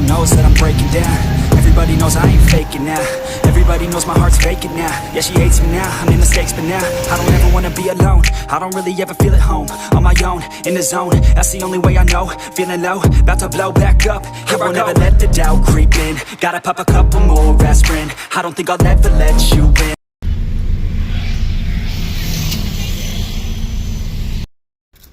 knows that I'm breaking down. Everybody knows I ain't faking now. Everybody knows my heart's vacant now. Yeah, she hates me now, I made mistakes but now I don't ever wanna be alone. I don't really ever feel at home. On my own, in the zone, that's the only way I know. Feeling low, about to blow back up. Here I won't ever let the doubt creep in. Gotta pop a couple more aspirin. I don't think I'll ever let you in.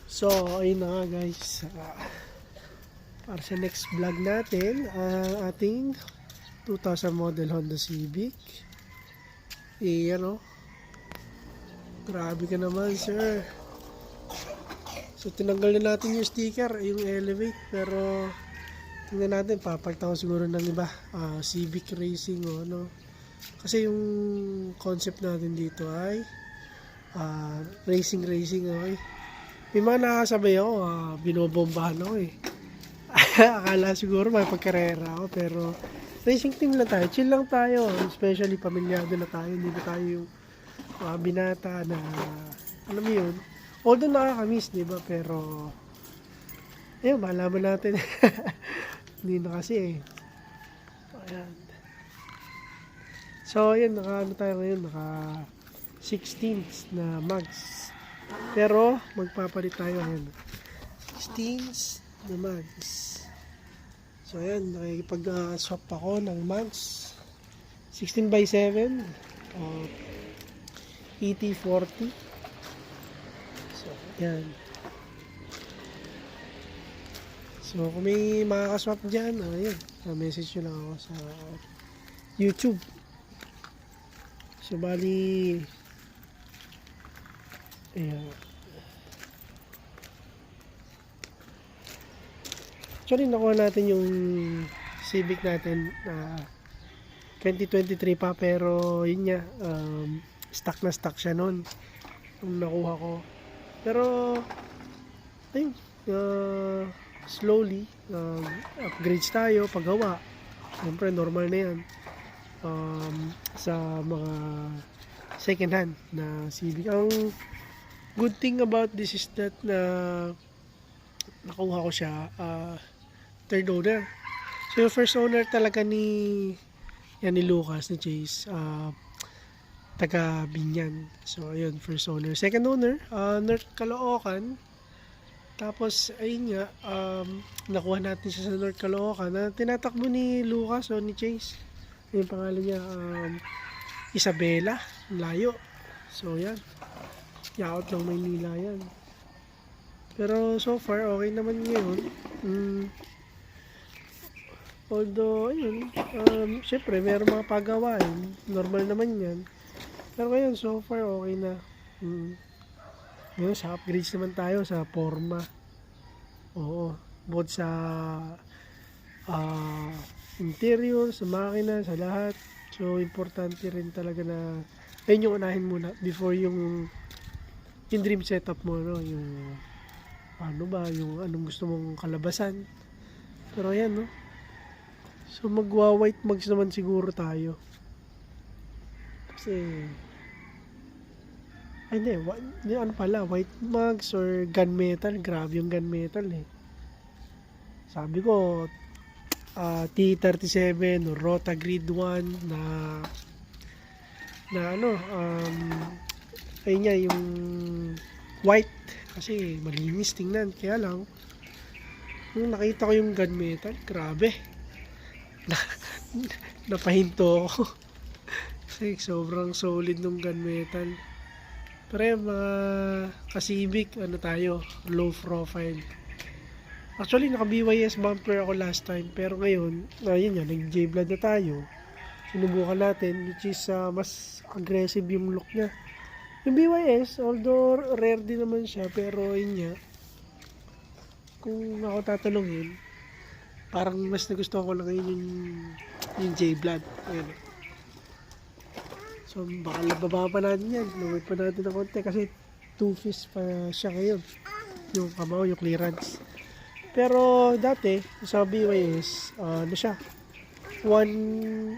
So, ayun na nga guys, para sa next vlog natin, ating 2000 model Honda Civic. Ano, grabe ka naman sir. So, tinanggal na natin yung sticker, yung Elevate, pero tingnan natin, papalitan ko siguro ng iba, Civic Racing o ano. Kasi yung concept natin dito ay racing, okay. May mga nakasabay ako, binobombahan ako eh. Akala siguro may pagkarera ako, pero racing team lang tayo, chill lang tayo. Especially pamilyado na tayo, hindi na tayo yung binata na, alam mo yun, although nakakamiss, di ba? Pero, ayun, malaman natin. Hindi na kasi eh. Ayan. So, ayan, ano tayo ngayon, naka 16 na mags. Pero magpapalit tayo ngayon 16 na mags. So ayan, nakikipag-swap ako ng mags 16x7 ET40. So ayan. So kung may makakaswap dyan, ayun, message nyo lang ako sa YouTube. So bali, ayan. Actually, nakuha natin yung Civic natin na 2023 pa, pero yun nga, stock na stock siya nun nung nakuha ko. Pero ayun, slowly upgrades tayo paggawa. Siyempre normal na yan sa mga second hand na Civic. Ang good thing about this is that nakuha ko siya third owner. So yung first owner talaga ni Lucas, ni Chase, taga Binyan. So ayun, first owner. Second owner, North Caloocan. Tapos ayun nga, nakuha natin siya sa North Caloocan na tinatakbo ni Lucas o ni Chase. Yung pangalan niya, Isabela, layo. So yan, yaot lang Maynila yan. Pero so far okay naman ngayon. Although ayun, syempre meron mga pagawain, normal naman yan. Pero ngayon so far okay na. Ngayon sa upgrades naman tayo sa forma. Oo, both sa interior, sa makina, sa lahat. So importante rin talaga na ayun yung unahin muna before yung dream setup mo, no? Yung ano ba, yung anong gusto mong kalabasan. Pero ayan, no? So magwa-white mags naman siguro tayo. Kasi ay hindi, ano pala, white mags or gunmetal. Grabe yung gunmetal eh. Sabi ko T37 or Rota Grid 1 na ano, ayun nga yung white kasi malinis tingnan. Kaya lang nung nakita ko yung gunmetal, grabe, napahinto ako. Kasi sobrang solid nung gunmetal. Pero yung mga ka-Civic, ano tayo, low profile. Actually naka BYS bumper ako last time, pero ngayon ayun nga, nag J-Blood na tayo. Sinubukan natin, which is mas aggressive yung look niya. Yung BYS, although rare din naman siya, pero yun nga, kung ako tatanungin, parang mas nagustuhan ko lang ngayon yung J-Blood. Ayan. So baka lababa pa natin yan, lumit pa natin ng konti kasi 2-piece pa siya ngayon, yung kamaw, yung clearance. Pero dati sa BYS, ano siya, 1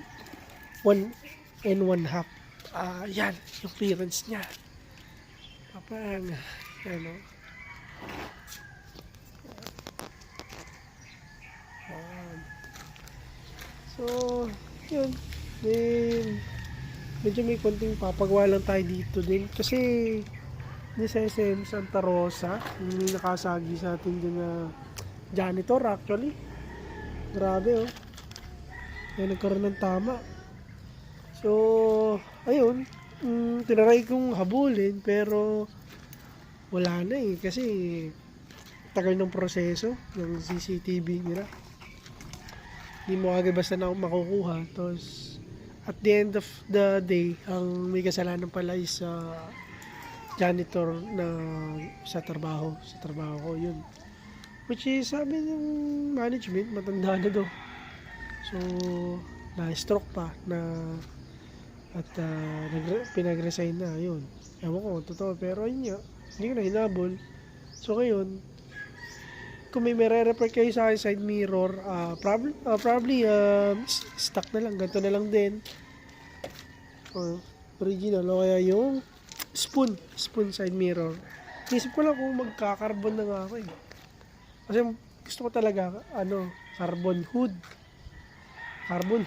and 1/2. Yan, yung clearance niya. Kapag, ano, So, yun. Then, medyo may konting papagawa lang tayo dito din. Kasi, di sa SM Santa Rosa, yung may nakasagi sa atin dyan na janitor actually. Grabe oh. Kaya nagkaroon ng tama. So, ayun. Tinaray kong habulin pero wala na eh. Kasi tagal ng proseso ng CCTV nila. Hindi mo agad basta na makukuha. Tapos, at the end of the day, ang may kasalanan pala is janitor na sa trabaho ko yun, which is sabi ng management matanda na daw, so na stroke pa na at pinag-resign na yun. Ewan ko totoo pero yun nga, hindi ko na hinabol. So ngayon kung may re-repair kayo sa akin side mirror, probably stock na lang, ganito na lang din or original o kaya yung spoon side mirror. Isip ko lang kung magka-carbon na nga ako eh. Kasi gusto ko talaga carbon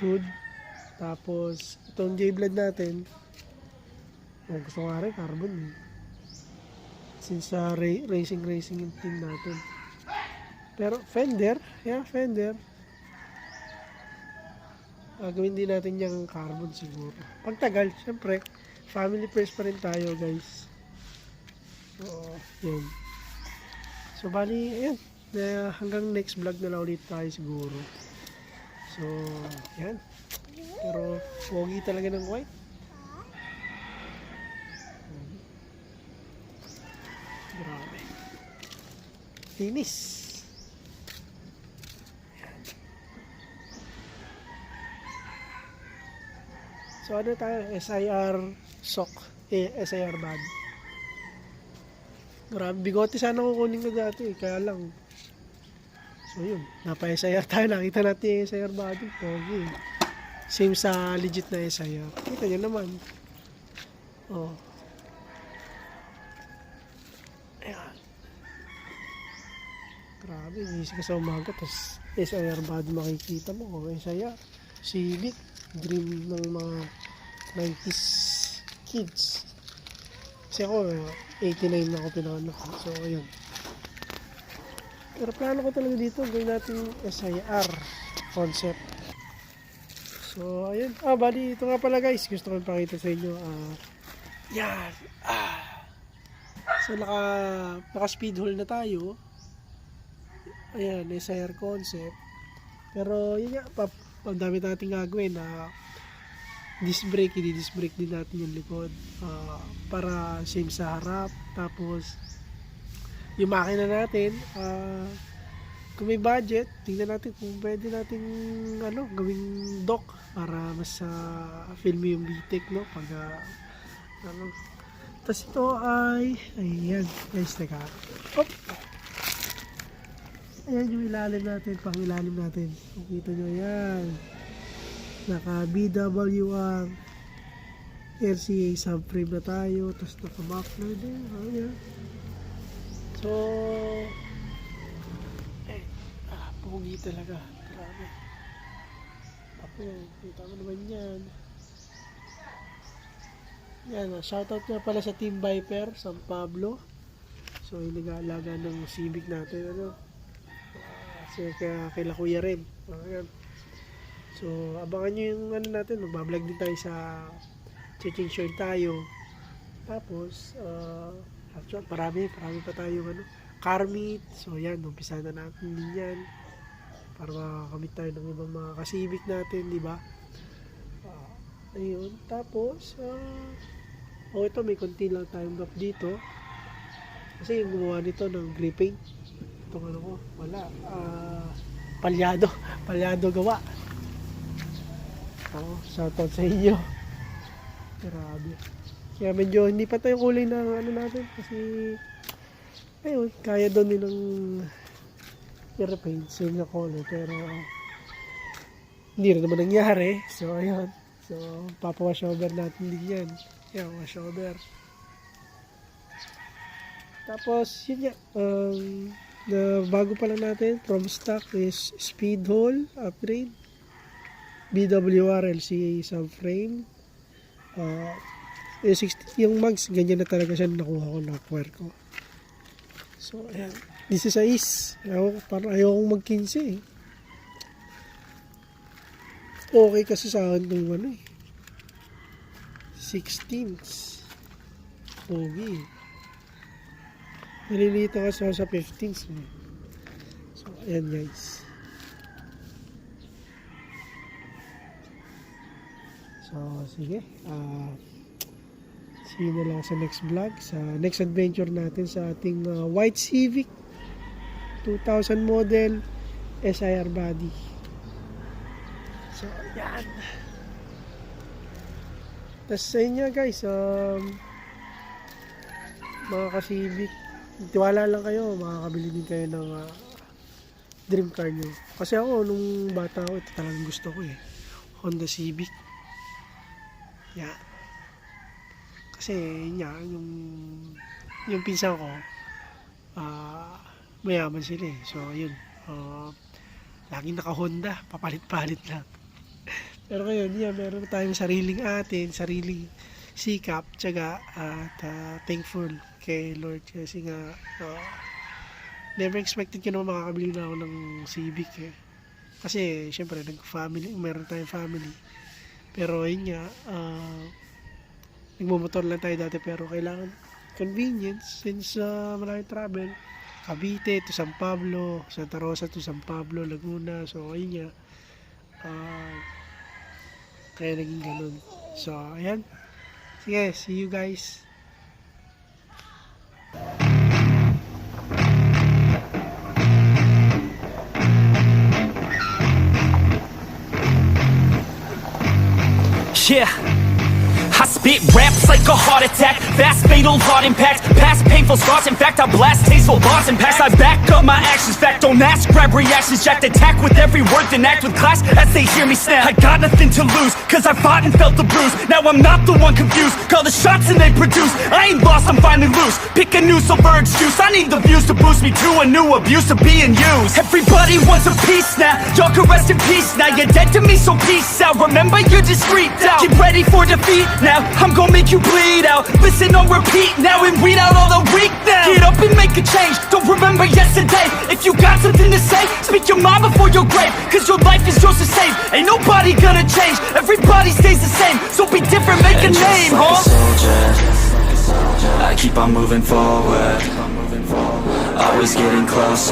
hood. Tapos itong J-Blade natin, gusto ko nga rin carbon eh. Since racing yung team natin. Pero Fender. Gawin din natin yung carbon siguro. Pagtagal, syempre family first pa rin tayo guys. So, yun. So, bali, ayan. Hanggang next vlog na lang ulit tayo siguro. So, yan. Pero, pogi talaga ng white. Grabe. Linis. So, ano tayo? SIR sock. SIR bag. Grabe, bigote sana kukunin ko dati. Kaya lang. So, yun. Napa-SIR tayo. Nakita natin yung SIR body. Pogi. Same sa legit na SIR. Kita nyo naman. Oh. Ayan. Grabe. Gising ka sa umaga. Tapos, SIR body makikita mo. Oh, SIR. Civic. Dream ng mga 90s kids. Kasi ako, 89 na ako pinanganak. So, ayun. Pero plano ko talaga dito, gawin natin SIR concept. So, ayun. Bali, ito nga pala guys. Gusto ko ipakita sa inyo. Yan. So, naka speed hole na tayo. Ayan, SIR concept. Pero, yun nga, ang dami natin gagawin na disc brake din natin yung likod para same sa harap. Tapos yung makina natin, kung may budget, tingnan natin kung pwede natin gawing dock para mas film yung VTEC pag tapos ito ay ayan guys, teka, ayan yung ilalim natin, pang ilalim natin, makita nyo yan, naka BWR RCA subframe na tayo, tapos naka muffler din. Ayan. So pogi talaga, grabe. Ako, kita mo naman yan. Yan, shoutout nga pala sa Team Viper San Pablo. So yung nag-aalaga ng Civic natin, kay Kuya rin. Ayan. So, abangan nyo yung natin, magbablog din tayo sa checking shirt tayo. Tapos, actually, marami pa tayo car meet. So, yan, umpisa na natin din yan. Para makakamit tayo ng ibang mga ka-Civic natin, di ba? Ayun, tapos, ito, may konti lang tayong gap dito. Kasi yung gumawa nito ng grey paint. Itong ko, wala. Palyado gawa. Shoutout sa inyo. Grabe. Kaya medyo hindi pa tayo kulay ng natin kasi ayun, kaya doon nilang i-repaint same na color pero hindi rin naman nangyari. So ayun. So papawash over natin din yan. Yan, wash over. Tapos yun nga, na bago pa lang natin from stock is speed hole upgrade. BWR LCA subframe. Yung 60, yung mags, ganyan na talaga siya nakuha ko na puwerko. So, ayan. 16. Parang ayokong mag-15 eh. Okay kasi sa akin kung ano eh. 16s. Okay. Nalilito kasi ako sa 15s. So, ayan guys. So, sige. See you na lang sa next vlog. Sa next adventure natin sa ating White Civic 2000 model SIR body. So, ayan. Tapos sa inyo guys, mga ka-Civic, tiwala lang kayo, makakabili din kayo ng dream car nyo. Kasi ako, nung bata ako, ito talagang gusto ko eh. Honda Civic. Yeah. Kasi, yung pinsan ko, mayaman sila eh. So, yun. Laging naka-Honda, papalit-palit lang. Pero ngayon, meron tayong sariling atin, sariling sikap, tiyaga, at thankful kay Lord. Kasi nga, never expected ko naman makakabili na ako ng Civic eh. Kasi, syempre, meron tayong family. Pero, yun nga, nagmumotor lang tayo dati, pero kailangan convenience since maraming travel. Cavite to San Pablo, Santa Rosa to San Pablo, Laguna. So, ayun nga. Kaya naging ganun. So, ayan. Sige, see you guys. Yeah, I spit raps like a heart attack. Fast, fatal, hard impact. Past painful scars. In fact, I blast tasteful bars and packs. I back up my actions. Fact, don't ask. Grab reactions. Jacked attack with every word. Then act with class as they hear me snap. I got nothing to lose, cause I fought and felt the bruise. Now I'm not the one confused. Call the shots and they produce. I ain't lost, I'm finally loose. Pick a new silver excuse. I need the views to boost me to a new abuse of being used. Everybody wants a piece now. Y'all can rest in peace now. You're dead to me, so peace out. Remember, you're discreet out. Get ready for defeat now. I'm gonna make you bleed out. Listen on repeat now and weed out all the weak now. Get up and make a change. Don't remember yesterday. If you got something to say, speak your mind before your grave. Cause your life is yours to save. Ain't nobody gonna change. Everybody stays the same. So be different, make a name, like huh? a soldier, I keep on moving forward, always getting closer.